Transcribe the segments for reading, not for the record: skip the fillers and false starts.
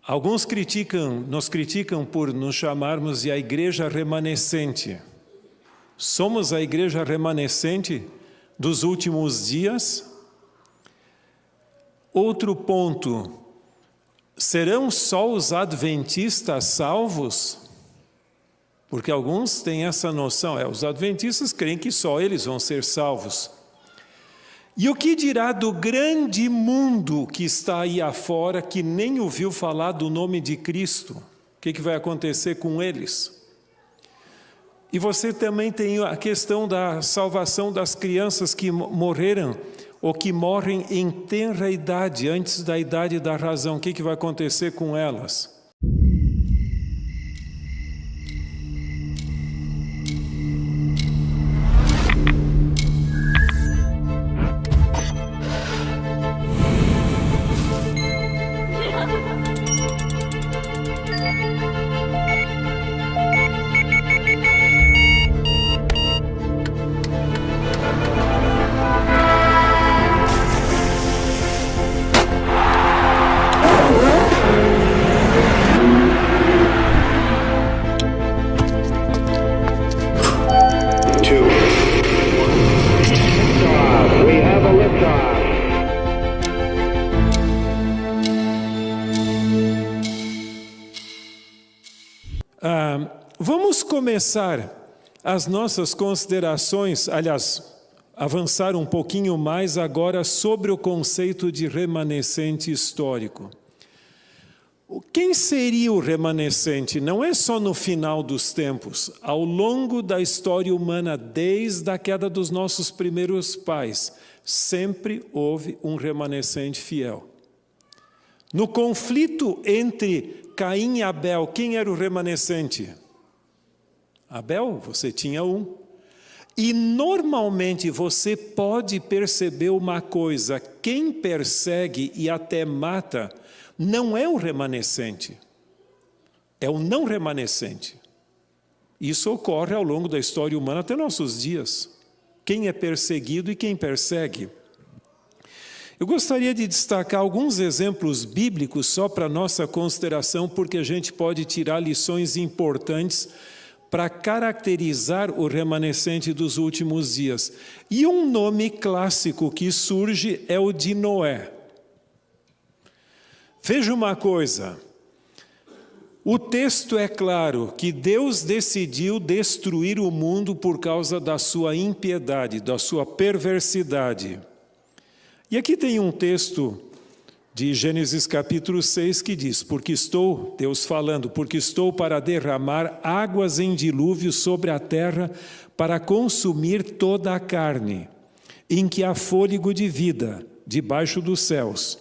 Alguns nos criticam por nos chamarmos de a igreja remanescente. Somos a igreja remanescente dos últimos dias? Outro ponto, serão só os adventistas salvos? Porque alguns têm essa noção, os adventistas creem que só eles vão ser salvos. E o que dirá do grande mundo que está aí afora, que nem ouviu falar do nome de Cristo? O que vai acontecer com eles? E você também tem a questão da salvação das crianças que morreram, ou que morrem em tenra idade, antes da idade da razão. O que vai acontecer com elas? Vamos começar as nossas considerações, aliás, avançar um pouquinho mais agora sobre o conceito de remanescente histórico. Quem seria o remanescente? Não é só no final dos tempos, ao longo da história humana, desde a queda dos nossos primeiros pais, sempre houve um remanescente fiel. No conflito entre Caim e Abel, quem era o remanescente? Abel, você tinha um. E normalmente você pode perceber uma coisa, quem persegue e até mata, não é o remanescente, é o não remanescente. Isso ocorre ao longo da história humana até nossos dias. Quem é perseguido e quem persegue. Eu gostaria de destacar alguns exemplos bíblicos só para nossa consideração, porque a gente pode tirar lições importantes para caracterizar o remanescente dos últimos dias. E um nome clássico que surge é o de Noé. Veja uma coisa, o texto é claro que Deus decidiu destruir o mundo por causa da sua impiedade, da sua perversidade. E aqui tem um texto de Gênesis capítulo 6 que diz, Deus falando, porque estou para derramar águas em dilúvio sobre a terra para consumir toda a carne, em que há fôlego de vida debaixo dos céus.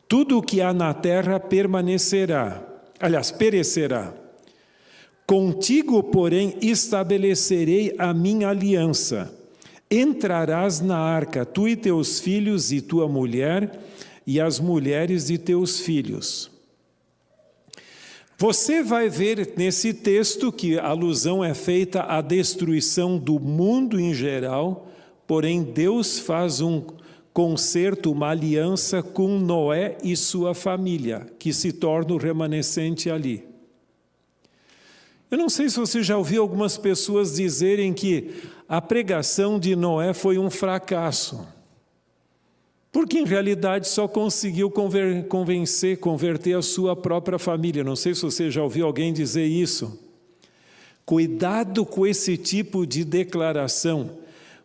Tudo o que há na terra perecerá. Contigo, porém, estabelecerei a minha aliança. Entrarás na arca, tu e teus filhos e tua mulher, e as mulheres de teus filhos. Você vai ver nesse texto que a alusão é feita à destruição do mundo em geral, porém Deus faz um concerto, uma aliança com Noé e sua família, que se torna o remanescente ali. Eu não sei se você já ouviu algumas pessoas dizerem que a pregação de Noé foi um fracasso, porque em realidade só conseguiu converter a sua própria família. Não sei se você já ouviu alguém dizer isso. Cuidado com esse tipo de declaração,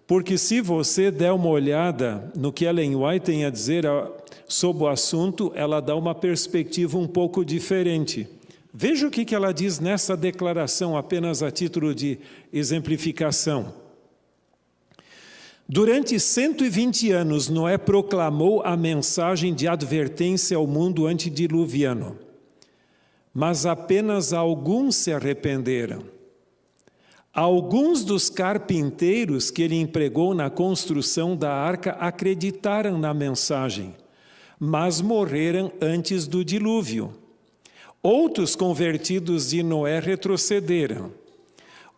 porque se você der uma olhada no que Ellen White tem a dizer sobre o assunto, ela dá uma perspectiva um pouco diferente. Veja o que ela diz nessa declaração, apenas a título de exemplificação. Durante 120 anos, Noé proclamou a mensagem de advertência ao mundo antediluviano, mas apenas alguns se arrependeram. Alguns dos carpinteiros que ele empregou na construção da arca acreditaram na mensagem, mas morreram antes do dilúvio. Outros convertidos de Noé retrocederam.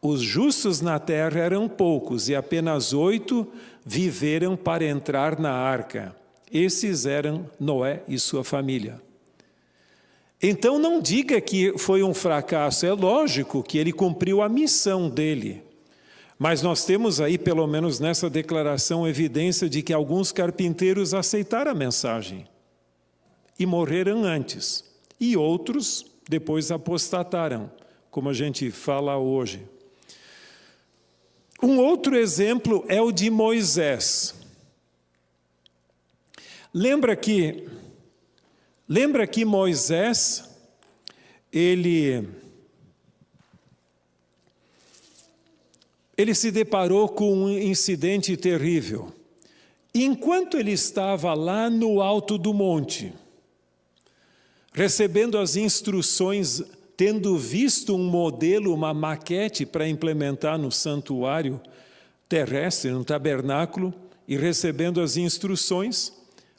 Os justos na terra eram poucos e apenas 8 viveram para entrar na arca. Esses eram Noé e sua família. Então não diga que foi um fracasso, é lógico que ele cumpriu a missão dele. Mas nós temos aí, pelo menos nessa declaração, evidência de que alguns carpinteiros aceitaram a mensagem e morreram antes. E outros depois apostataram, como a gente fala hoje. Um outro exemplo é o de Moisés. Lembra que Moisés, ele se deparou com um incidente terrível. Enquanto ele estava lá no alto do monte, recebendo as instruções, tendo visto um modelo, uma maquete para implementar no santuário terrestre, no tabernáculo, e recebendo as instruções,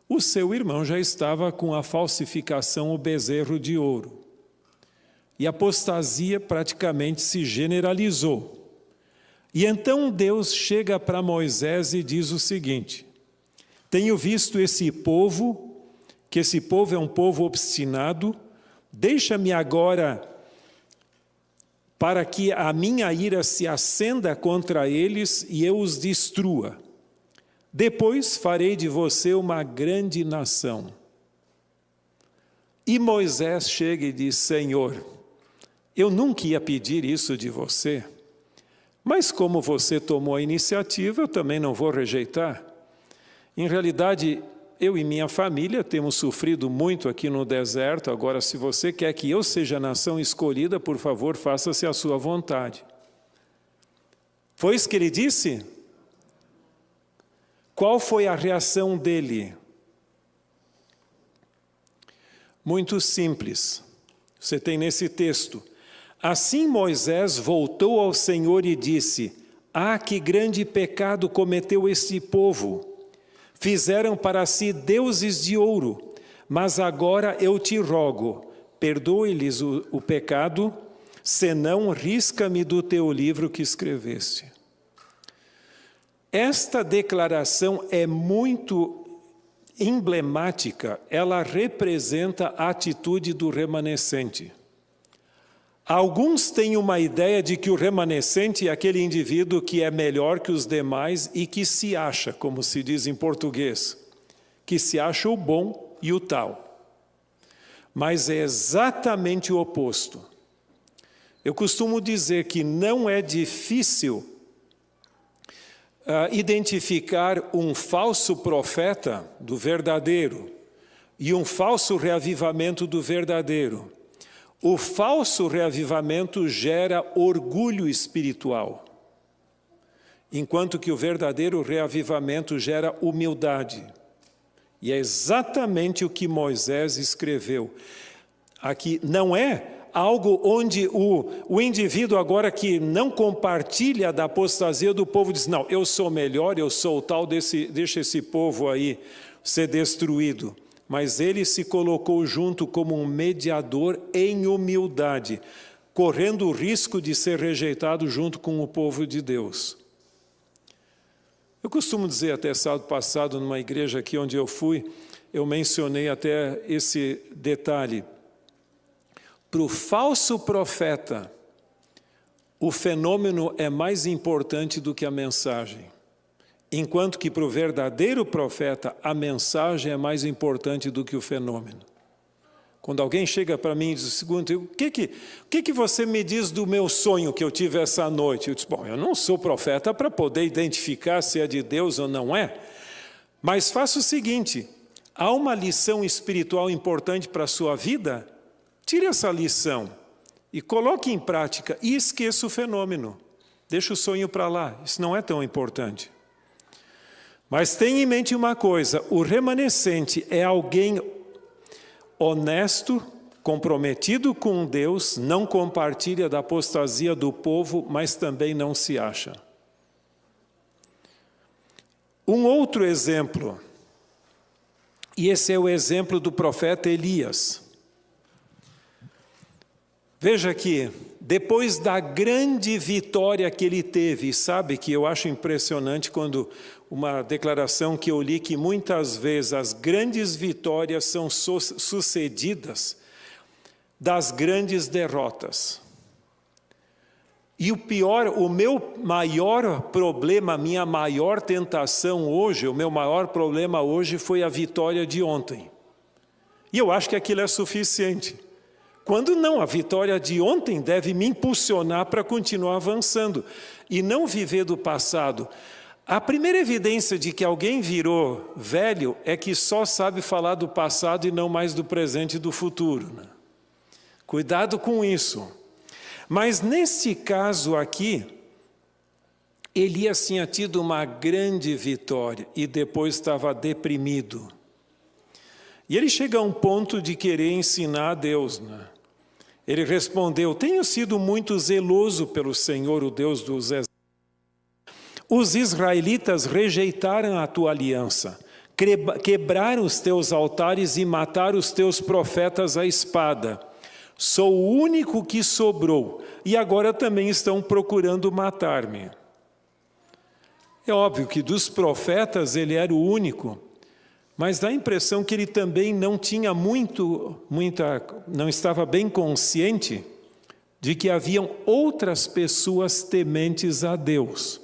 o seu irmão já estava com a falsificação, o bezerro de ouro. E a apostasia praticamente se generalizou. E então Deus chega para Moisés e diz o seguinte: tenho visto esse povo, que esse povo é um povo obstinado, deixa-me agora para que a minha ira se acenda contra eles e eu os destrua. Depois farei de você uma grande nação. E Moisés chega e diz: Senhor, eu nunca ia pedir isso de você, mas como você tomou a iniciativa, eu também não vou rejeitar. Em realidade, eu e minha família temos sofrido muito aqui no deserto. Agora, se você quer que eu seja a nação escolhida, por favor, faça-se a sua vontade. Foi isso que ele disse? Qual foi a reação dele? Muito simples. Você tem nesse texto: assim Moisés voltou ao Senhor e disse: ah, que grande pecado cometeu este povo! Fizeram para si deuses de ouro, mas agora eu te rogo, perdoe-lhes o pecado, senão risca-me do teu livro que escreveste. Esta declaração é muito emblemática, ela representa a atitude do remanescente. Alguns têm uma ideia de que o remanescente é aquele indivíduo que é melhor que os demais e que se acha, como se diz em português, que se acha o bom e o tal. Mas é exatamente o oposto. Eu costumo dizer que não é difícil identificar um falso profeta do verdadeiro e um falso reavivamento do verdadeiro. O falso reavivamento gera orgulho espiritual, enquanto que o verdadeiro reavivamento gera humildade. E é exatamente o que Moisés escreveu. Aqui não é algo onde o indivíduo agora que não compartilha da apostasia do povo diz: não, eu sou melhor, eu sou o tal, deixa esse povo aí ser destruído. Mas ele se colocou junto como um mediador em humildade, correndo o risco de ser rejeitado junto com o povo de Deus. Eu costumo dizer, até sábado passado, numa igreja aqui onde eu fui, eu mencionei até esse detalhe. Para o falso profeta, o fenômeno é mais importante do que a mensagem. Enquanto que para o verdadeiro profeta, a mensagem é mais importante do que o fenômeno. Quando alguém chega para mim e diz o seguinte: o que você me diz do meu sonho que eu tive essa noite? Eu disse: bom, eu não sou profeta para poder identificar se é de Deus ou não é, mas faça o seguinte: há uma lição espiritual importante para a sua vida? Tire essa lição e coloque em prática e esqueça o fenômeno. Deixa o sonho para lá, isso não é tão importante. Mas tenha em mente uma coisa: o remanescente é alguém honesto, comprometido com Deus, não compartilha da apostasia do povo, mas também não se acha. Um outro exemplo, e esse é o exemplo do profeta Elias. Veja aqui, depois da grande vitória que ele teve, e sabe que eu acho impressionante quando uma declaração que eu li, que muitas vezes as grandes vitórias são sucedidas das grandes derrotas. E o meu maior problema, a minha maior tentação hoje, o meu maior problema hoje foi a vitória de ontem. E eu acho que aquilo é suficiente. Quando não, a vitória de ontem deve me impulsionar para continuar avançando e não viver do passado. A primeira evidência de que alguém virou velho é que só sabe falar do passado e não mais do presente e do futuro, né? Cuidado com isso. Mas neste caso aqui, Elias tinha tido uma grande vitória e depois estava deprimido. E ele chega a um ponto de querer ensinar a Deus, né? Ele respondeu: tenho sido muito zeloso pelo Senhor, o Deus dos exércitos. Os israelitas rejeitaram a tua aliança, quebraram os teus altares e mataram os teus profetas à espada. Sou o único que sobrou, e agora também estão procurando matar-me. É óbvio que dos profetas ele era o único, mas dá a impressão que ele também não tinha não estava bem consciente de que haviam outras pessoas tementes a Deus.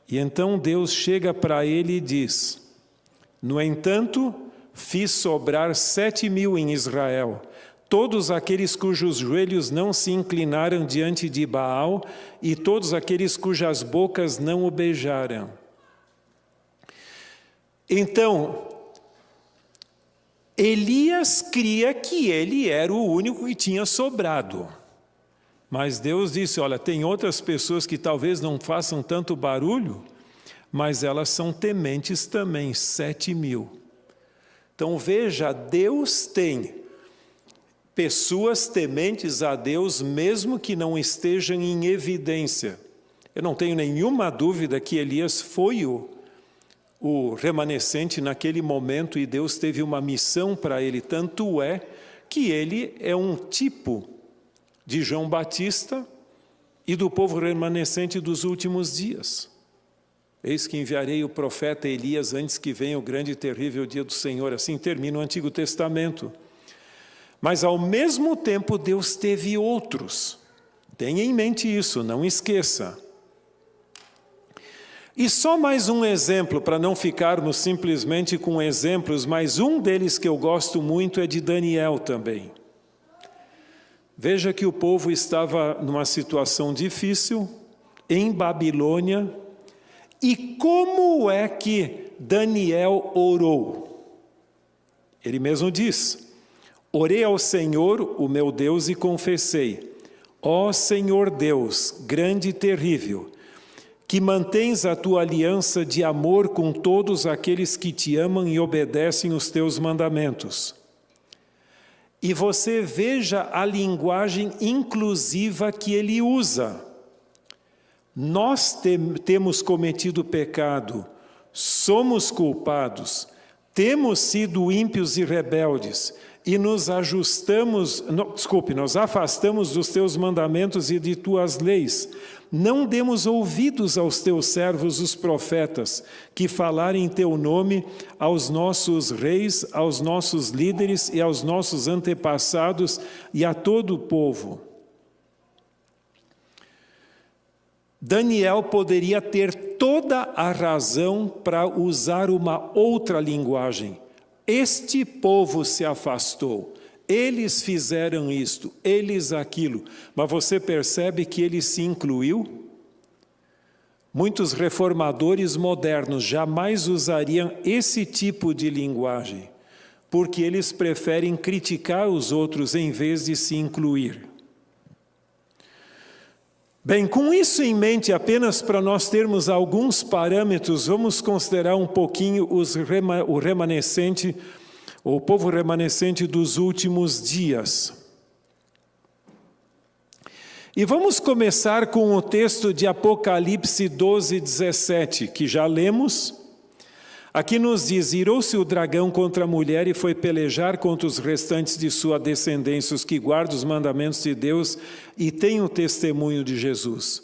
E então Deus chega para ele e diz: no entanto, fiz sobrar 7.000 em Israel, todos aqueles cujos joelhos não se inclinaram diante de Baal e todos aqueles cujas bocas não o beijaram. Então, Elias cria que ele era o único que tinha sobrado. Mas Deus disse: olha, tem outras pessoas que talvez não façam tanto barulho, mas elas são tementes também, 7.000. Então veja, Deus tem pessoas tementes a Deus, mesmo que não estejam em evidência. Eu não tenho nenhuma dúvida que Elias foi o remanescente naquele momento e Deus teve uma missão para ele, tanto é que ele é um tipo de João Batista e do povo remanescente dos últimos dias. Eis que enviarei o profeta Elias antes que venha o grande e terrível dia do Senhor. Assim termina o Antigo Testamento. Mas, ao mesmo tempo, Deus teve outros. Tenha em mente isso, não esqueça. E só mais um exemplo, para não ficarmos simplesmente com exemplos, mas um deles que eu gosto muito é de Daniel também. Veja que o povo estava numa situação difícil, em Babilônia, e como é que Daniel orou? Ele mesmo diz: orei ao Senhor, o meu Deus, e confessei: ó Senhor Deus, grande e terrível, que mantens a tua aliança de amor com todos aqueles que te amam e obedecem os teus mandamentos. E você veja a linguagem inclusiva que ele usa. Nós temos cometido pecado, somos culpados, temos sido ímpios e rebeldes, e nos afastamos dos teus mandamentos e de tuas leis. Não demos ouvidos aos teus servos, os profetas, que falarem em teu nome aos nossos reis, aos nossos líderes e aos nossos antepassados e a todo o povo. Daniel poderia ter toda a razão para usar uma outra linguagem. Este povo se afastou, eles fizeram isto, eles aquilo, mas você percebe que ele se incluiu? Muitos reformadores modernos jamais usariam esse tipo de linguagem, porque eles preferem criticar os outros em vez de se incluir. Bem, com isso em mente, apenas para nós termos alguns parâmetros, vamos considerar um pouquinho o remanescente, o povo remanescente dos últimos dias. E vamos começar com o texto de Apocalipse 12:17, que já lemos. Aqui nos diz: irou-se o dragão contra a mulher e foi pelejar contra os restantes de sua descendência, os que guardam os mandamentos de Deus e têm o testemunho de Jesus.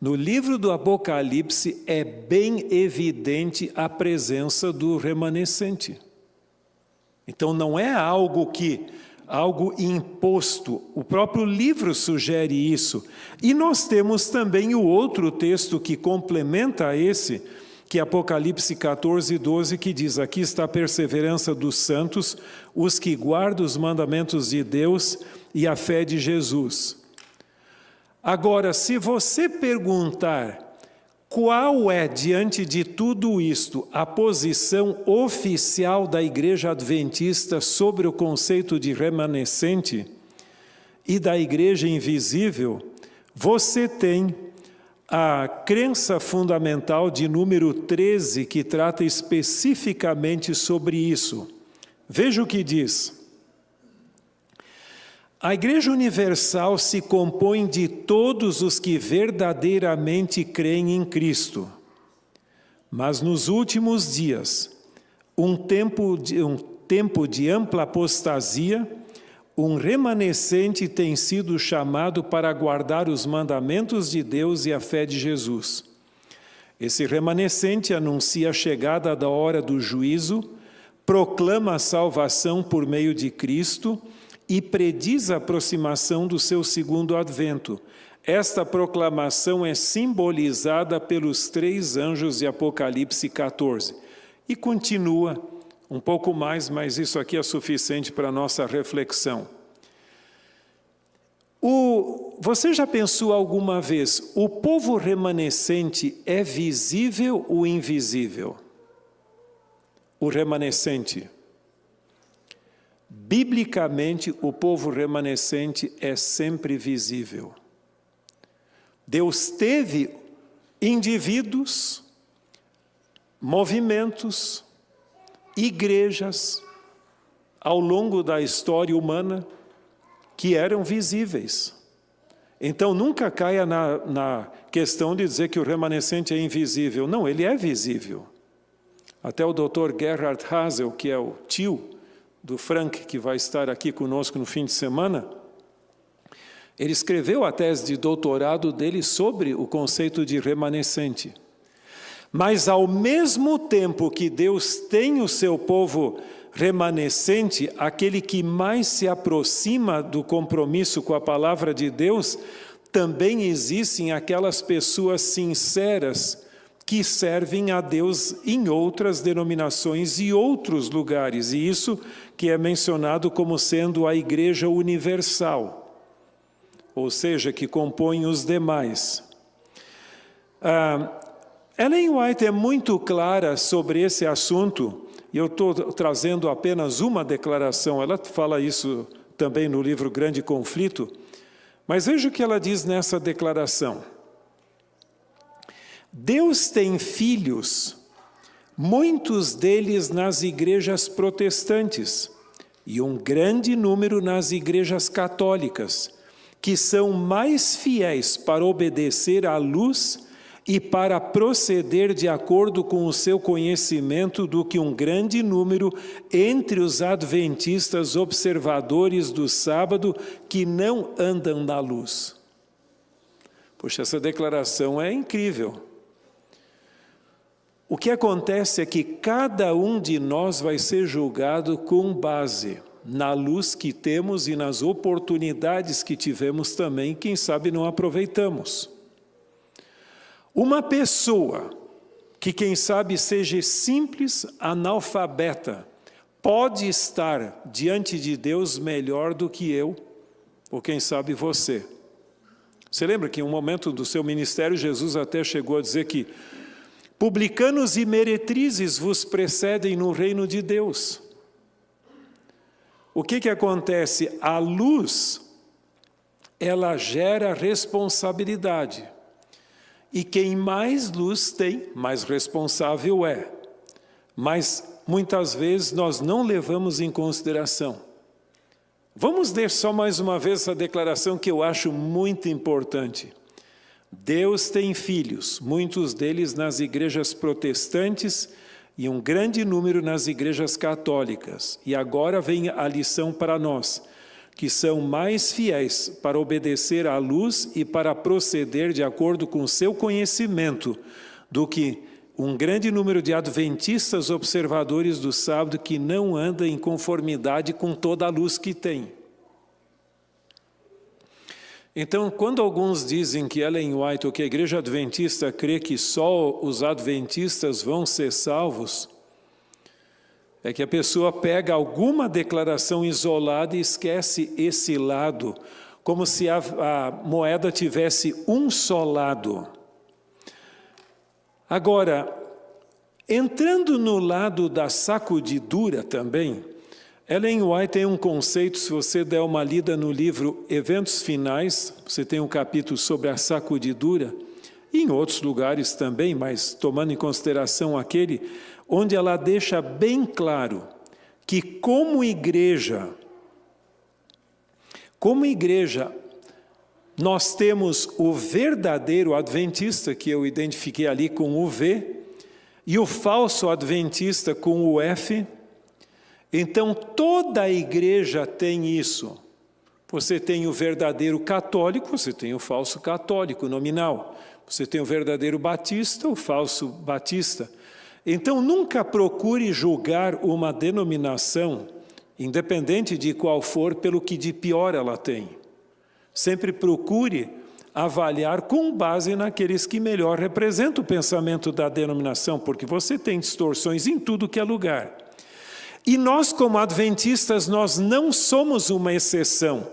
No livro do Apocalipse é bem evidente a presença do remanescente. Então não é algo que algo imposto. O próprio livro sugere isso. E nós temos também o outro texto que complementa esse, que é Apocalipse 14, 12, que diz: aqui está a perseverança dos santos, os que guardam os mandamentos de Deus e a fé de Jesus. Agora, se você perguntar qual é, diante de tudo isto, a posição oficial da Igreja Adventista sobre o conceito de remanescente e da Igreja Invisível, você tem a crença fundamental de número 13, que trata especificamente sobre isso. Veja o que diz. A Igreja Universal se compõe de todos os que verdadeiramente creem em Cristo. Mas nos últimos dias, um tempo de ampla apostasia, um remanescente tem sido chamado para guardar os mandamentos de Deus e a fé de Jesus. Esse remanescente anuncia a chegada da hora do juízo, proclama a salvação por meio de Cristo e prediz a aproximação do seu segundo advento. Esta proclamação é simbolizada pelos 3 anjos de Apocalipse 14. E continua um pouco mais, mas isso aqui é suficiente para a nossa reflexão. Você já pensou alguma vez, o povo remanescente é visível ou invisível? O remanescente. Biblicamente, o povo remanescente é sempre visível. Deus teve indivíduos, movimentos, igrejas, ao longo da história humana, que eram visíveis. Então, nunca caia na questão de dizer que o remanescente é invisível. Não, ele é visível. Até o Dr. Gerhard Hasel, que é o tio do Frank, que vai estar aqui conosco no fim de semana, ele escreveu a tese de doutorado dele sobre o conceito de remanescente. Mas, ao mesmo tempo que Deus tem o seu povo remanescente, aquele que mais se aproxima do compromisso com a palavra de Deus, também existem aquelas pessoas sinceras que servem a Deus em outras denominações e outros lugares, e isso que é mencionado como sendo a Igreja Universal, ou seja, que compõe os demais. Ellen White é muito clara sobre esse assunto, e eu estou trazendo apenas uma declaração, ela fala isso também no livro Grande Conflito, mas veja o que ela diz nessa declaração. Deus tem filhos, muitos deles nas igrejas protestantes, e um grande número nas igrejas católicas, que são mais fiéis para obedecer à luz e para proceder de acordo com o seu conhecimento do que um grande número entre os adventistas observadores do sábado que não andam na luz. Poxa, essa declaração é incrível. O que acontece é que cada um de nós vai ser julgado com base na luz que temos e nas oportunidades que tivemos também, quem sabe não aproveitamos. Uma pessoa que, quem sabe, seja simples analfabeta, pode estar diante de Deus melhor do que eu, ou quem sabe você. Você lembra que em um momento do seu ministério, Jesus até chegou a dizer que publicanos e meretrizes vos precedem no reino de Deus. O que acontece? A luz, ela gera responsabilidade. E quem mais luz tem, mais responsável é. Mas, muitas vezes, nós não levamos em consideração. Vamos ler só mais uma vez essa declaração que eu acho muito importante. Deus tem filhos, muitos deles nas igrejas protestantes e um grande número nas igrejas católicas. E agora vem a lição para nós, que são mais fiéis para obedecer à luz e para proceder de acordo com o seu conhecimento do que um grande número de adventistas observadores do sábado que não andam em conformidade com toda a luz que tem. Então, quando alguns dizem que Ellen White ou que a Igreja Adventista crê que só os adventistas vão ser salvos, é que a pessoa pega alguma declaração isolada e esquece esse lado, como se a moeda tivesse um só lado. Agora, entrando no lado da sacudidura também, Ellen White tem um conceito, se você der uma lida no livro Eventos Finais, você tem um capítulo sobre a sacudidura, e em outros lugares também, mas tomando em consideração aquele, onde ela deixa bem claro que como igreja, nós temos o verdadeiro adventista, que eu identifiquei ali com o V, e o falso adventista com o F. Então, toda a igreja tem isso. Você tem o verdadeiro católico, você tem o falso católico nominal. Você tem o verdadeiro batista, o falso batista. Então, nunca procure julgar uma denominação, independente de qual for, pelo que de pior ela tem. Sempre procure avaliar com base naqueles que melhor representam o pensamento da denominação, porque você tem distorções em tudo que é lugar. E nós, como adventistas, nós não somos uma exceção.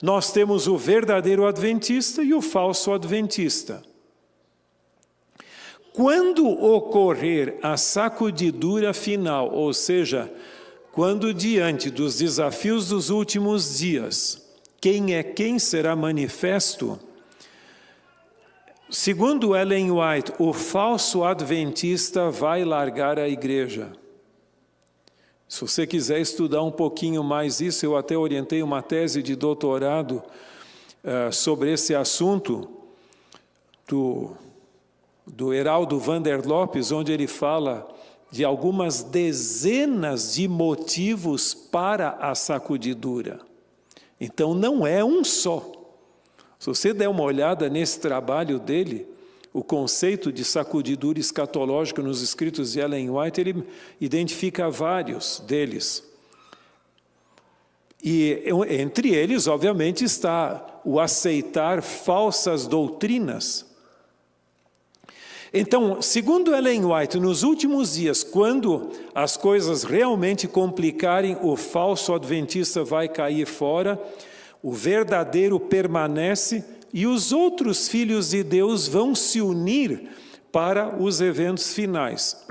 Nós temos o verdadeiro adventista e o falso adventista. Quando ocorrer a sacudidura final, ou seja, quando diante dos desafios dos últimos dias, quem será manifesto, segundo Ellen White, o falso adventista vai largar a igreja. Se você quiser estudar um pouquinho mais isso, eu até orientei uma tese de doutorado sobre esse assunto do Heraldo Vander Lopes, onde ele fala de algumas dezenas de motivos para a sacudidura. Então, não é um só. Se você der uma olhada nesse trabalho dele, o conceito de sacudidura escatológica nos escritos de Ellen White, ele identifica vários deles. E entre eles, obviamente, está o aceitar falsas doutrinas. Então, segundo Ellen White, nos últimos dias, quando as coisas realmente complicarem, o falso adventista vai cair fora, o verdadeiro permanece e os outros filhos de Deus vão se unir para os eventos finais.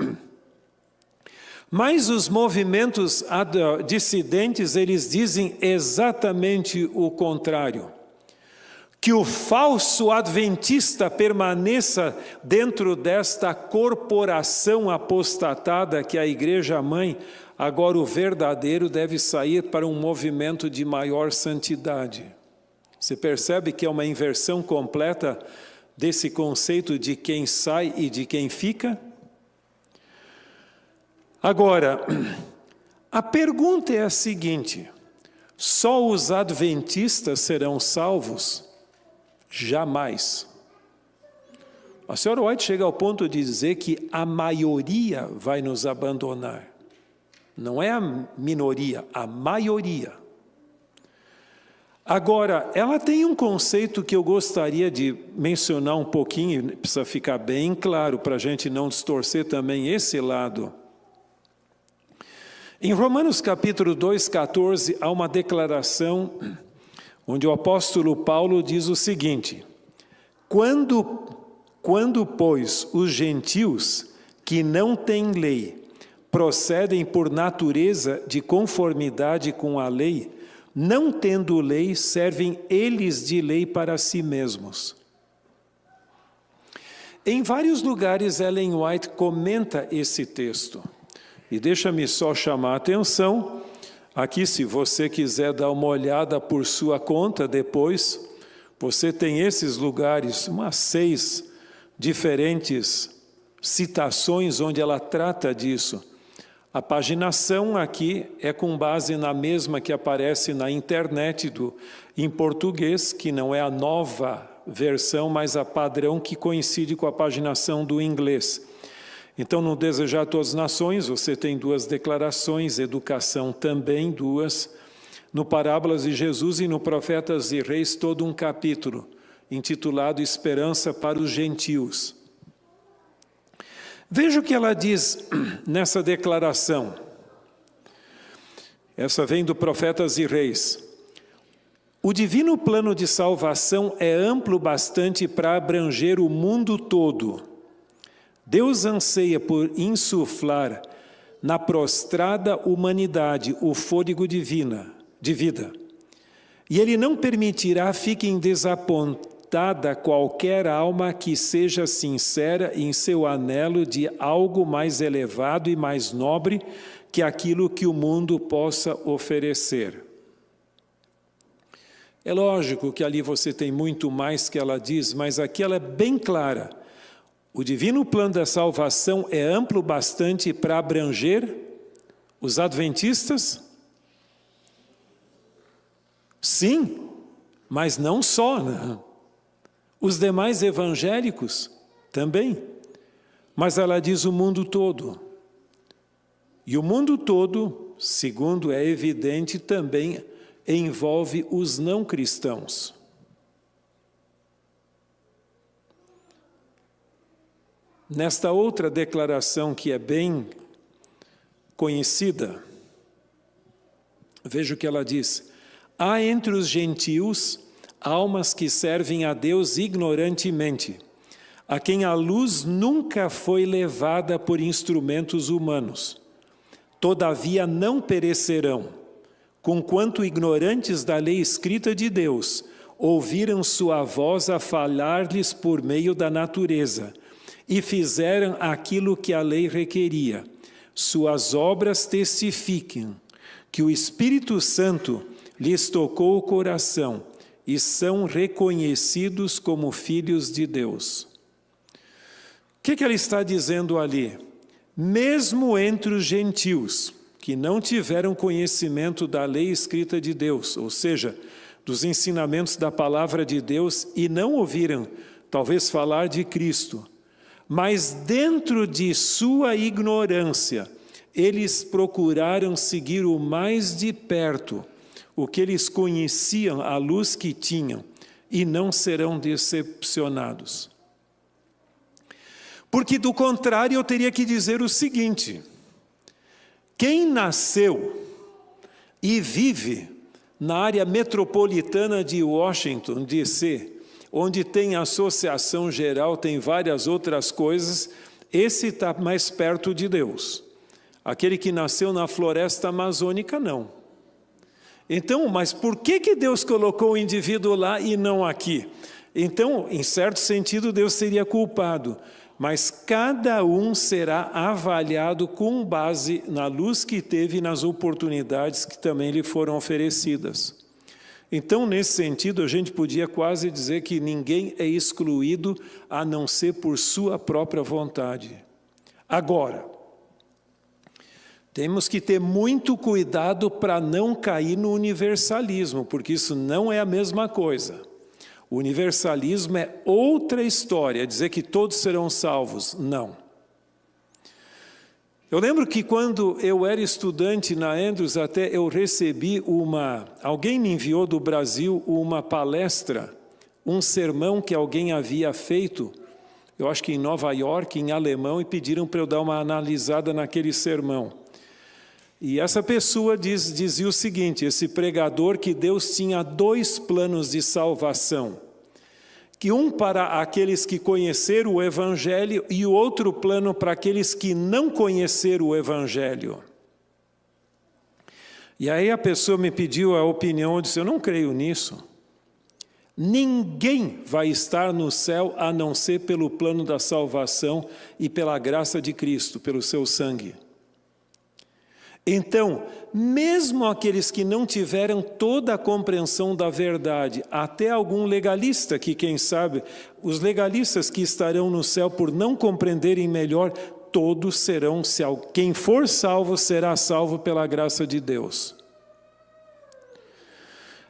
Mas os movimentos dissidentes, eles dizem exatamente o contrário. Que o falso adventista permaneça dentro desta corporação apostatada que é a igreja mãe, agora o verdadeiro deve sair para um movimento de maior santidade. Você percebe que é uma inversão completa desse conceito de quem sai e de quem fica? Agora, a pergunta é a seguinte: só os adventistas serão salvos? Jamais. A senhora White chega ao ponto de dizer que a maioria vai nos abandonar. Não é a minoria, a maioria. Agora, ela tem um conceito que eu gostaria de mencionar um pouquinho, precisa ficar bem claro para a gente não distorcer também esse lado. Em Romanos capítulo 2,14, há uma declaração onde o apóstolo Paulo diz o seguinte: Quando, pois, os gentios que não têm lei procedem por natureza de conformidade com a lei, não tendo lei, servem eles de lei para si mesmos. Em vários lugares, Ellen White comenta esse texto. E deixa-me só chamar a atenção, aqui se você quiser dar uma olhada por sua conta depois, você tem esses lugares, umas 6 diferentes citações onde ela trata disso. A paginação aqui é com base na mesma que aparece na internet em português, que não é a nova versão, mas a padrão que coincide com a paginação do inglês. Então, no Desejar a Todas as Nações, você tem 2 declarações, educação também 2. no Parábolas de Jesus e no Profetas e Reis todo um capítulo, intitulado Esperança para os Gentios. Veja o que ela diz nessa declaração. Essa vem do Profetas e Reis. O divino plano de salvação é amplo bastante para abranger o mundo todo. Deus anseia por insuflar na prostrada humanidade o fôlego de vida. E Ele não permitirá fiquem desapontada qualquer alma que seja sincera em seu anelo de algo mais elevado e mais nobre que aquilo que o mundo possa oferecer. É lógico que ali você tem muito mais que ela diz, mas aqui ela é bem clara. O divino plano da salvação é amplo bastante para abranger os adventistas? Sim, mas não só, né? Os demais evangélicos também. Mas ela diz o mundo todo. E o mundo todo, segundo é evidente, também envolve os não cristãos. Nesta outra declaração que é bem conhecida, veja o que ela diz. Há entre os gentios almas que servem a Deus ignorantemente, a quem a luz nunca foi levada por instrumentos humanos. Todavia não perecerão, conquanto ignorantes da lei escrita de Deus, ouviram sua voz a falar-lhes por meio da natureza, e fizeram aquilo que a lei requeria. Suas obras testificam que o Espírito Santo lhes tocou o coração, e são reconhecidos como filhos de Deus. O que ela está dizendo ali? Mesmo entre os gentios, que não tiveram conhecimento da lei escrita de Deus, ou seja, dos ensinamentos da palavra de Deus, e não ouviram, talvez, falar de Cristo, mas dentro de sua ignorância, eles procuraram seguir o mais de perto o que eles conheciam, a luz que tinham, e não serão decepcionados. Porque, do contrário, eu teria que dizer o seguinte: quem nasceu e vive na área metropolitana de Washington, D.C., onde tem associação geral, tem várias outras coisas, esse está mais perto de Deus. Aquele que nasceu na floresta amazônica, não. Então, mas por que Deus colocou o indivíduo lá e não aqui? Então, em certo sentido, Deus seria culpado. Mas cada um será avaliado com base na luz que teve e nas oportunidades que também lhe foram oferecidas. Então, nesse sentido, a gente podia quase dizer que ninguém é excluído a não ser por sua própria vontade. Agora, temos que ter muito cuidado para não cair no universalismo, porque isso não é a mesma coisa. O universalismo é outra história, dizer que todos serão salvos, não. Eu lembro que quando eu era estudante na Andrews, até eu recebi alguém me enviou do Brasil uma palestra, um sermão que alguém havia feito, eu acho que em Nova York, em alemão, e pediram para eu dar uma analisada naquele sermão. E essa pessoa dizia o seguinte, esse pregador, que Deus tinha 2 planos de salvação. Que um para aqueles que conheceram o Evangelho e o outro plano para aqueles que não conheceram o Evangelho. E aí a pessoa me pediu a opinião, eu disse, eu não creio nisso. Ninguém vai estar no céu a não ser pelo plano da salvação e pela graça de Cristo, pelo seu sangue. Então, mesmo aqueles que não tiveram toda a compreensão da verdade, até algum legalista que, quem sabe, os legalistas que estarão no céu por não compreenderem melhor, todos serão, quem for salvo, será salvo pela graça de Deus.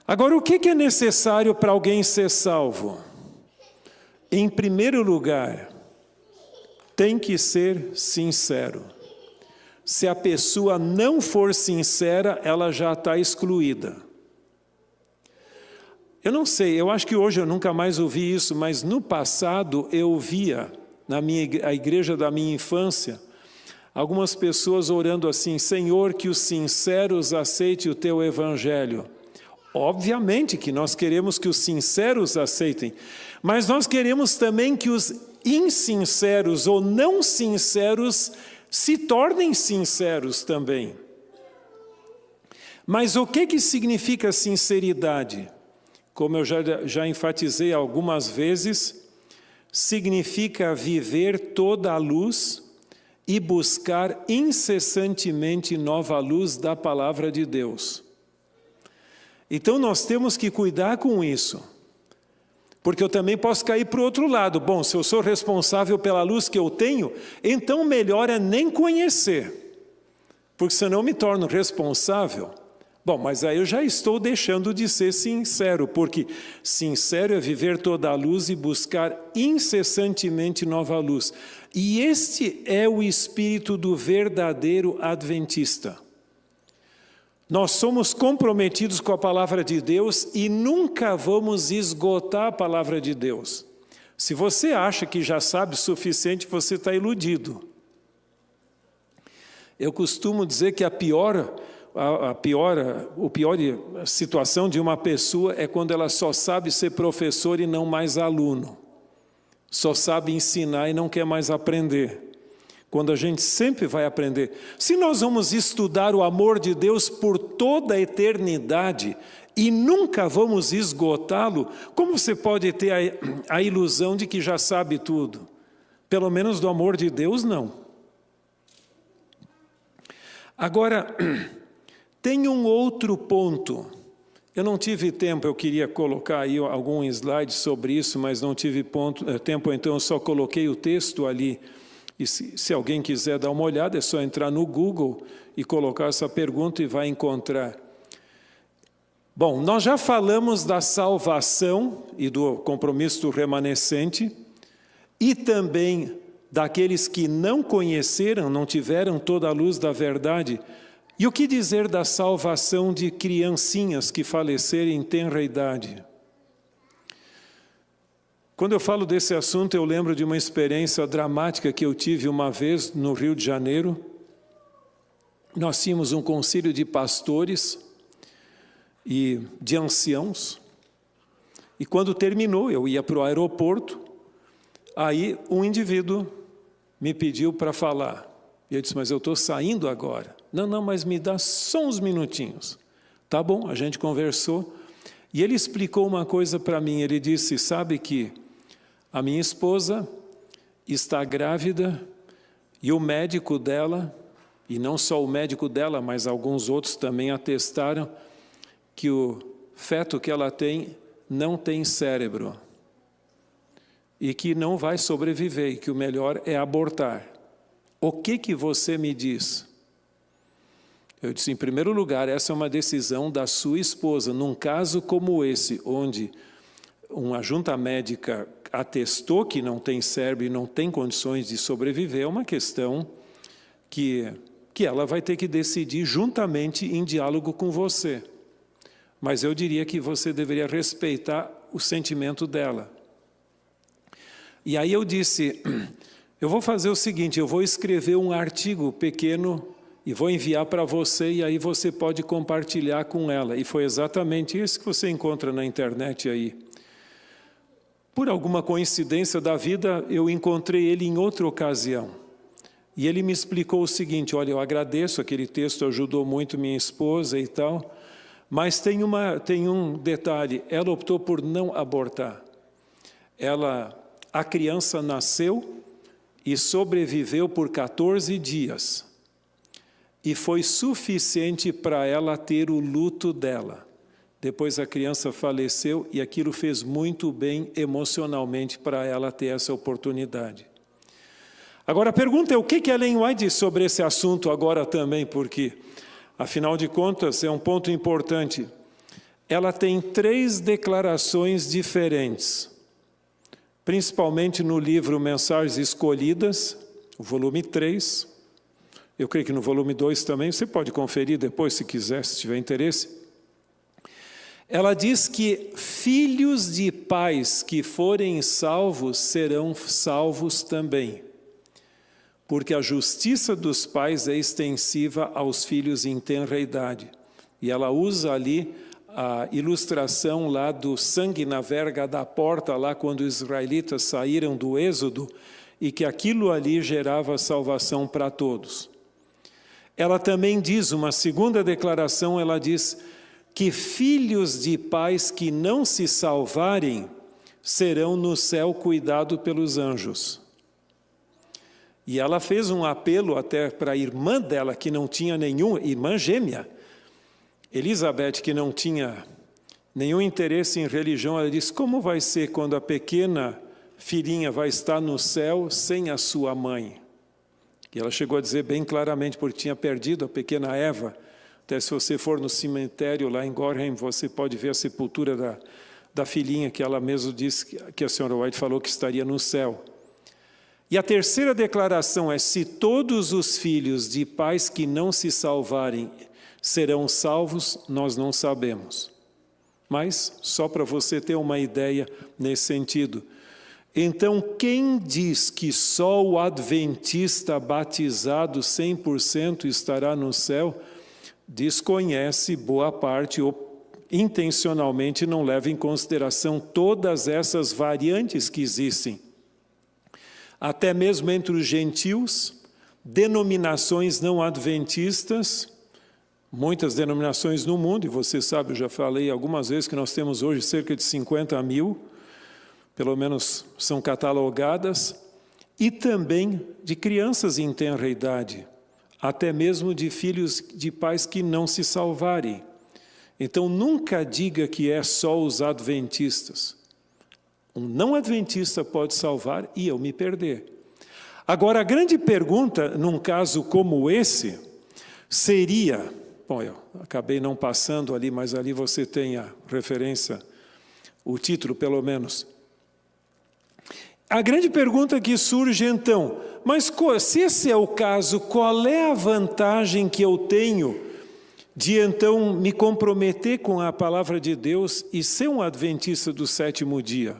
Agora, o que é necessário para alguém ser salvo? Em primeiro lugar, tem que ser sincero. Se a pessoa não for sincera, ela já está excluída. Eu não sei, eu acho que hoje eu nunca mais ouvi isso, mas no passado eu via, a igreja da minha infância, algumas pessoas orando assim: Senhor, que os sinceros aceitem o teu evangelho. Obviamente que nós queremos que os sinceros aceitem, mas nós queremos também que os insinceros ou não sinceros se tornem sinceros também. Mas o que significa sinceridade? Como eu já enfatizei algumas vezes, significa viver toda a luz e buscar incessantemente nova luz da palavra de Deus. Então nós temos que cuidar com isso, porque eu também posso cair para o outro lado. Bom, se eu sou responsável pela luz que eu tenho, então melhor é nem conhecer, porque senão eu me torno responsável. Bom, mas aí eu já estou deixando de ser sincero, porque sincero é viver toda a luz e buscar incessantemente nova luz. E este é o espírito do verdadeiro adventista. Nós somos comprometidos com a palavra de Deus e nunca vamos esgotar a palavra de Deus. Se você acha que já sabe o suficiente, você está iludido. Eu costumo dizer que a pior situação de uma pessoa é quando ela só sabe ser professor e não mais aluno. Só sabe ensinar e não quer mais aprender. Quando a gente sempre vai aprender. Se nós vamos estudar o amor de Deus por toda a eternidade e nunca vamos esgotá-lo, como você pode ter a ilusão de que já sabe tudo? Pelo menos do amor de Deus, não. Tempo. Tem um outro ponto. Eu não tive tempo, eu queria colocar aí algum slide sobre isso, mas não tive tempo, então eu só coloquei o texto ali. E se alguém quiser dar uma olhada, é só entrar no Google e colocar essa pergunta e vai encontrar. Bom, nós já falamos da salvação e do compromisso do remanescente, e também daqueles que não conheceram, não tiveram toda a luz da verdade. E o que dizer da salvação de criancinhas que faleceram em tenra idade? Quando eu falo desse assunto, eu lembro de uma experiência dramática que eu tive uma vez no Rio de Janeiro. Nós tínhamos um concílio de pastores e de anciãos. E quando terminou, eu ia para o aeroporto, aí um indivíduo me pediu para falar. E eu disse, mas eu estou saindo agora. Não, mas me dá só uns minutinhos. Tá bom, a gente conversou. E ele explicou uma coisa para mim. Ele disse, sabe que a minha esposa está grávida e o médico dela, e não só o médico dela, mas alguns outros também atestaram que o feto que ela tem não tem cérebro e que não vai sobreviver e que o melhor é abortar. O que você me diz? Eu disse, em primeiro lugar, essa é uma decisão da sua esposa. Num caso como esse, onde uma junta médica atestou que não tem cérebro e não tem condições de sobreviver, é uma questão que ela vai ter que decidir juntamente em diálogo com você. Mas eu diria que você deveria respeitar o sentimento dela. E aí eu disse, eu vou fazer o seguinte, eu vou escrever um artigo pequeno e vou enviar para você e aí você pode compartilhar com ela. E foi exatamente isso que você encontra na internet aí. Por alguma coincidência da vida, eu encontrei ele em outra ocasião. E ele me explicou o seguinte, olha, eu agradeço, aquele texto ajudou muito minha esposa e tal, mas tem um detalhe, ela optou por não abortar. A criança nasceu e sobreviveu por 14 dias. E foi suficiente para ela ter o luto dela. Depois a criança faleceu e aquilo fez muito bem emocionalmente para ela ter essa oportunidade. Agora a pergunta é o que Ellen White diz sobre esse assunto agora também, porque, afinal de contas, é um ponto importante. Ela tem 3 declarações diferentes, principalmente no livro Mensagens Escolhidas, o volume 3, eu creio que no volume 2 também, você pode conferir depois se quiser, se tiver interesse. Ela diz que filhos de pais que forem salvos serão salvos também, porque a justiça dos pais é extensiva aos filhos em tenra idade. E ela usa ali a ilustração lá do sangue na verga da porta, lá quando os israelitas saíram do Êxodo, e que aquilo ali gerava salvação para todos. Ela também diz, uma segunda declaração, ela diz que filhos de pais que não se salvarem serão no céu cuidados pelos anjos. E ela fez um apelo até para a irmã dela, que não tinha nenhum, irmã gêmea, Elizabeth, que não tinha nenhum interesse em religião. Ela disse, como vai ser quando a pequena filhinha vai estar no céu sem a sua mãe? E ela chegou a dizer bem claramente, porque tinha perdido a pequena Eva. Até se você for no cemitério lá em Gorham, você pode ver a sepultura da filhinha, que ela mesma disse que a senhora White falou que estaria no céu. E a terceira declaração é, se todos os filhos de pais que não se salvarem serão salvos, nós não sabemos. Mas, só para você ter uma ideia nesse sentido. Então, quem diz que só o adventista batizado 100% estará no céu, desconhece boa parte ou intencionalmente não leva em consideração todas essas variantes que existem. Até mesmo entre os gentios, denominações não adventistas, muitas denominações no mundo, e você sabe, eu já falei algumas vezes que nós temos hoje cerca de 50 mil, pelo menos são catalogadas, e também de crianças em tenra idade, até mesmo de filhos de pais que não se salvarem. Então, nunca diga que é só os adventistas. Um não adventista pode salvar e eu me perder. Agora, a grande pergunta, num caso como esse, seria... Bom, eu acabei não passando ali, mas ali você tem a referência, o título pelo menos. A grande pergunta que surge então, mas se esse é o caso, qual é a vantagem que eu tenho de então me comprometer com a palavra de Deus e ser um adventista do sétimo dia?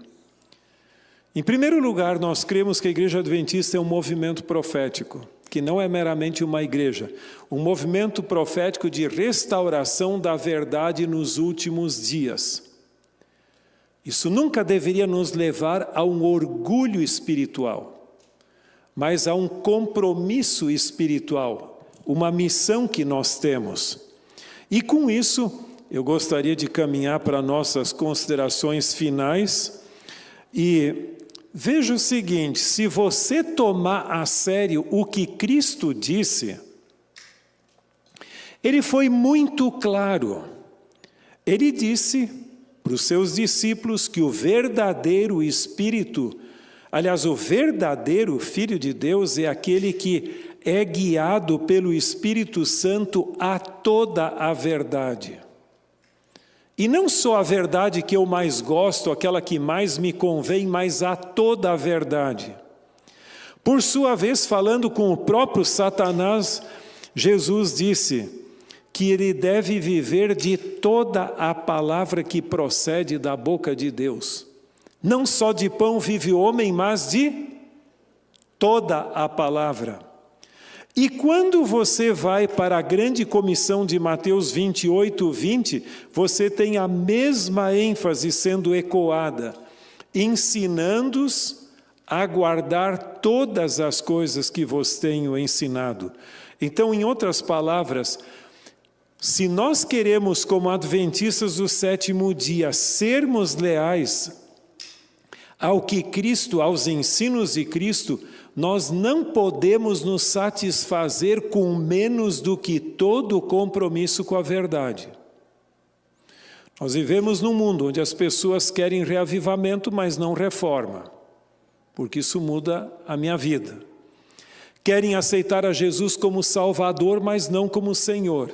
Em primeiro lugar, nós cremos que a Igreja Adventista é um movimento profético, que não é meramente uma igreja, um movimento profético de restauração da verdade nos últimos dias. Isso nunca deveria nos levar a um orgulho espiritual, mas a um compromisso espiritual, uma missão que nós temos. E com isso, eu gostaria de caminhar para nossas considerações finais e veja o seguinte, se você tomar a sério o que Cristo disse, ele foi muito claro. Ele disse para os seus discípulos que o verdadeiro Espírito, aliás, o verdadeiro Filho de Deus é aquele que é guiado pelo Espírito Santo a toda a verdade. E não só a verdade que eu mais gosto, aquela que mais me convém, mas a toda a verdade. Por sua vez, falando com o próprio Satanás, Jesus disse que ele deve viver de toda a palavra que procede da boca de Deus. Não só de pão vive o homem, mas de toda a palavra. E quando você vai para a grande comissão de Mateus 28, 20, você tem a mesma ênfase sendo ecoada, ensinando-os a guardar todas as coisas que vos tenho ensinado. Então, em outras palavras, se nós queremos, como adventistas do sétimo dia, sermos leais ao que Cristo, aos ensinos de Cristo, nós não podemos nos satisfazer com menos do que todo o compromisso com a verdade. Nós vivemos num mundo onde as pessoas querem reavivamento, mas não reforma, porque isso muda a minha vida. Querem aceitar a Jesus como Salvador, mas não como Senhor.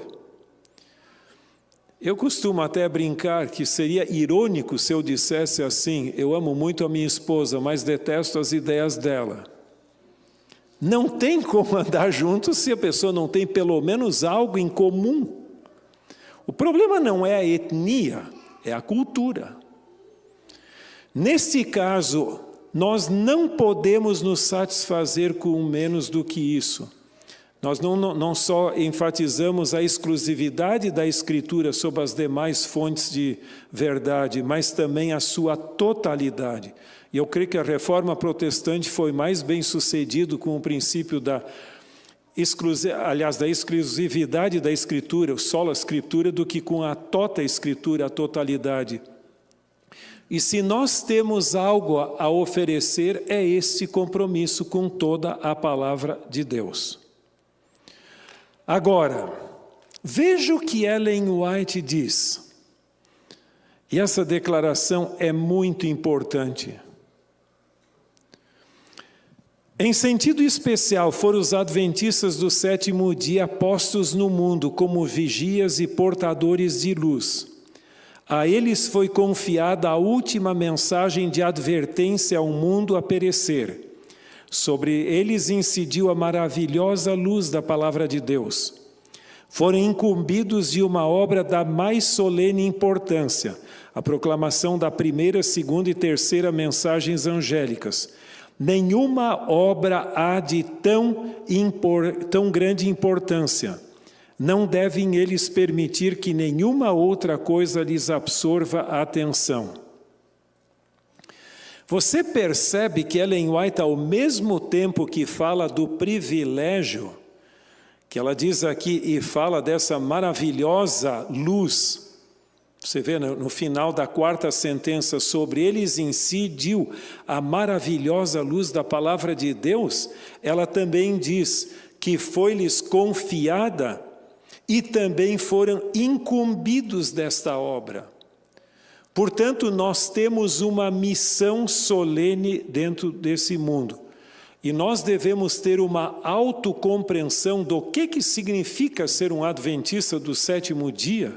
Eu costumo até brincar que seria irônico se eu dissesse assim, eu amo muito a minha esposa, mas detesto as ideias dela. Não tem como andar juntos se a pessoa não tem pelo menos algo em comum. O problema não é a etnia, é a cultura. Neste caso, nós não podemos nos satisfazer com menos do que isso. Nós não só enfatizamos a exclusividade da Escritura sobre as demais fontes de verdade, mas também a sua totalidade. E eu creio que a Reforma Protestante foi mais bem sucedida com o princípio da exclusividade da Escritura, o sola Escritura, do que com a tota Escritura, a totalidade. E se nós temos algo a oferecer, é este compromisso com toda a palavra de Deus. Agora, veja o que Ellen White diz. E essa declaração é muito importante. Em sentido especial, foram os adventistas do sétimo dia postos no mundo como vigias e portadores de luz. A eles foi confiada a última mensagem de advertência ao mundo a perecer. Sobre eles incidiu a maravilhosa luz da palavra de Deus. Foram incumbidos de uma obra da mais solene importância, a proclamação da primeira, segunda e terceira mensagens angélicas. Nenhuma obra há de tão grande importância. Não devem eles permitir que nenhuma outra coisa lhes absorva a atenção. Você percebe que Ellen White, ao mesmo tempo que fala do privilégio, que ela diz aqui e fala dessa maravilhosa luz, você vê no final da quarta sentença, sobre eles incidiu a maravilhosa luz da palavra de Deus, ela também diz que foi-lhes confiada e também foram incumbidos desta obra. Portanto, nós temos uma missão solene dentro desse mundo. E nós devemos ter uma autocompreensão do que significa ser um adventista do sétimo dia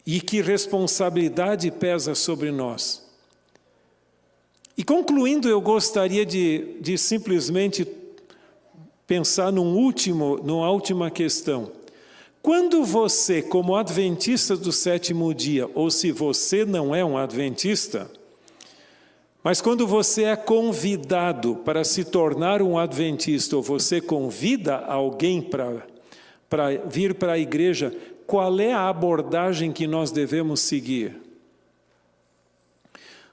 e que responsabilidade pesa sobre nós. E concluindo, eu gostaria de simplesmente pensar numa última questão. Quando você, como adventista do sétimo dia, ou se você não é um adventista, mas quando você é convidado para se tornar um adventista, ou você convida alguém para vir para a igreja, qual é a abordagem que nós devemos seguir?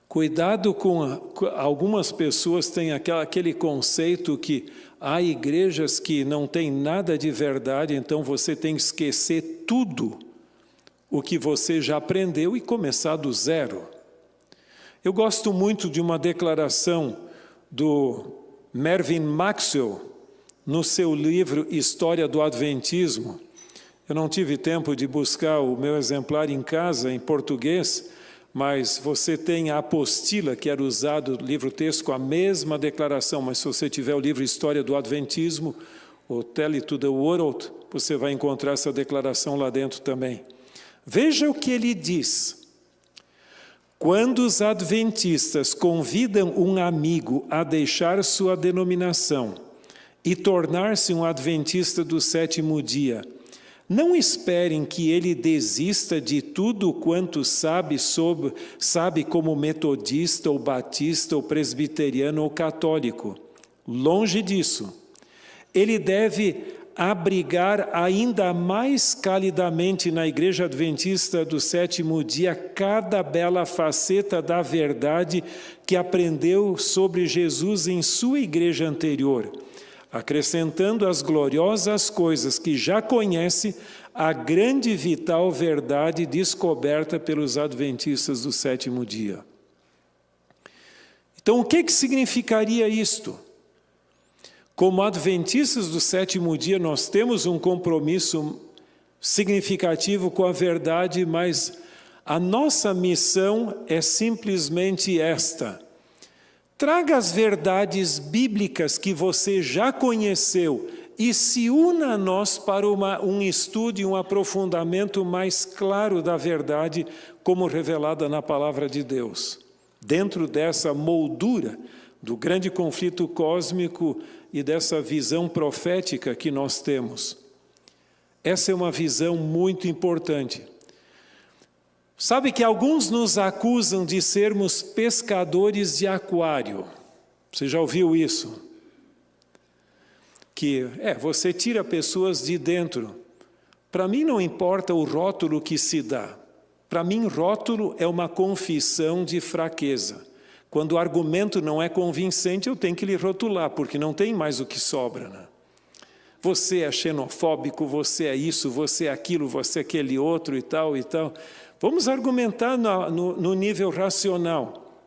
Cuidado com algumas pessoas têm aquele conceito que há igrejas que não têm nada de verdade, então você tem que esquecer tudo o que você já aprendeu e começar do zero. Eu gosto muito de uma declaração do Mervyn Maxwell no seu livro História do Adventismo. Eu não tive tempo de buscar o meu exemplar em casa, em português, mas você tem a apostila que era usado no livro-texto com a mesma declaração, mas se você tiver o livro História do Adventismo, o Tell It to the World, você vai encontrar essa declaração lá dentro também. Veja o que ele diz. Quando os adventistas convidam um amigo a deixar sua denominação e tornar-se um adventista do sétimo dia, não esperem que ele desista de tudo quanto sabe como metodista, ou batista, ou presbiteriano, ou católico. Longe disso. Ele deve abrigar ainda mais calidamente na Igreja Adventista do sétimo dia cada bela faceta da verdade que aprendeu sobre Jesus em sua igreja anterior, acrescentando as gloriosas coisas que já conhece à grande e vital verdade descoberta pelos adventistas do sétimo dia. Então, o que significaria isto? Como adventistas do sétimo dia, nós temos um compromisso significativo com a verdade, mas a nossa missão é simplesmente esta: traga as verdades bíblicas que você já conheceu e se una a nós para um estudo e um aprofundamento mais claro da verdade, como revelada na palavra de Deus, dentro dessa moldura do grande conflito cósmico e dessa visão profética que nós temos. Essa é uma visão muito importante. Sabe que alguns nos acusam de sermos pescadores de aquário. Você já ouviu isso? Que, você tira pessoas de dentro. Para mim não importa o rótulo que se dá. Para mim, rótulo é uma confissão de fraqueza. Quando o argumento não é convincente, eu tenho que lhe rotular, porque não tem mais o que sobra, né? Você é xenofóbico, você é isso, você é aquilo, você é aquele outro e tal e tal. Vamos argumentar no nível racional.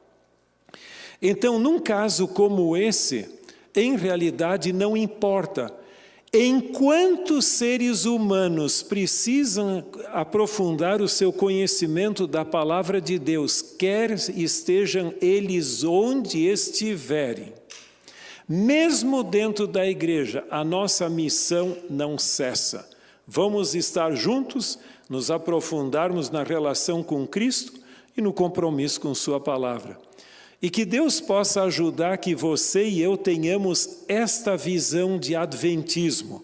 Então, num caso como esse, em realidade não importa. Enquanto seres humanos precisam aprofundar o seu conhecimento da palavra de Deus, quer estejam eles onde estiverem, mesmo dentro da igreja, a nossa missão não cessa. Vamos estar juntos, nos aprofundarmos na relação com Cristo e no compromisso com sua palavra. E que Deus possa ajudar que você e eu tenhamos esta visão de adventismo,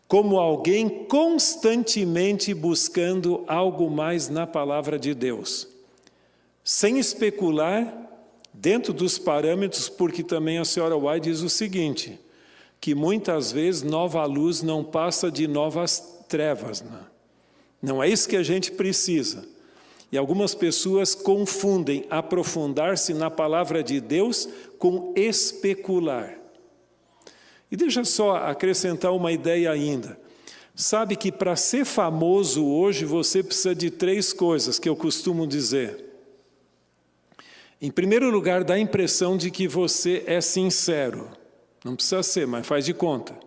como alguém constantemente buscando algo mais na palavra de Deus, sem especular dentro dos parâmetros, porque também a senhora White diz o seguinte, que muitas vezes nova luz não passa de novas trevas, né? Não é isso que a gente precisa. E algumas pessoas confundem aprofundar-se na palavra de Deus com especular. E deixa só acrescentar uma ideia ainda. Sabe que para ser famoso hoje você precisa de 3 coisas que eu costumo dizer. Em primeiro lugar, dá a impressão de que você é sincero. Não precisa ser, mas faz de conta.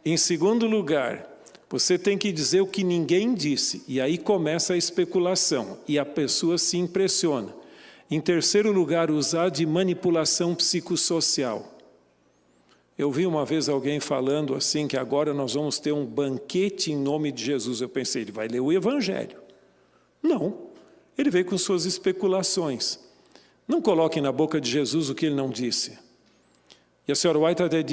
Em segundo lugar, você tem que dizer o que ninguém disse, e aí começa a especulação, e a pessoa se impressiona. Em terceiro lugar, usar de manipulação psicossocial. Eu vi uma vez alguém falando assim, que agora nós vamos ter um banquete em nome de Jesus. Eu pensei, ele vai ler o Evangelho. Não, ele veio com suas especulações. Não coloque na boca de Jesus o que ele não disse. E a senhora White até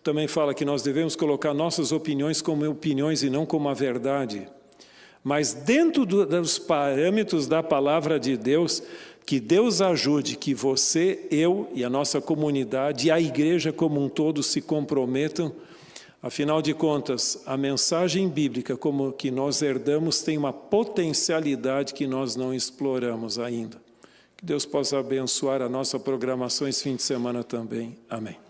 também fala que nós devemos colocar nossas opiniões como opiniões e não como a verdade. Mas dentro dos parâmetros da palavra de Deus, que Deus ajude que você, eu e a nossa comunidade e a igreja como um todo se comprometam. Afinal de contas, a mensagem bíblica como que nós herdamos tem uma potencialidade que nós não exploramos ainda. Que Deus possa abençoar a nossa programação esse fim de semana também. Amém.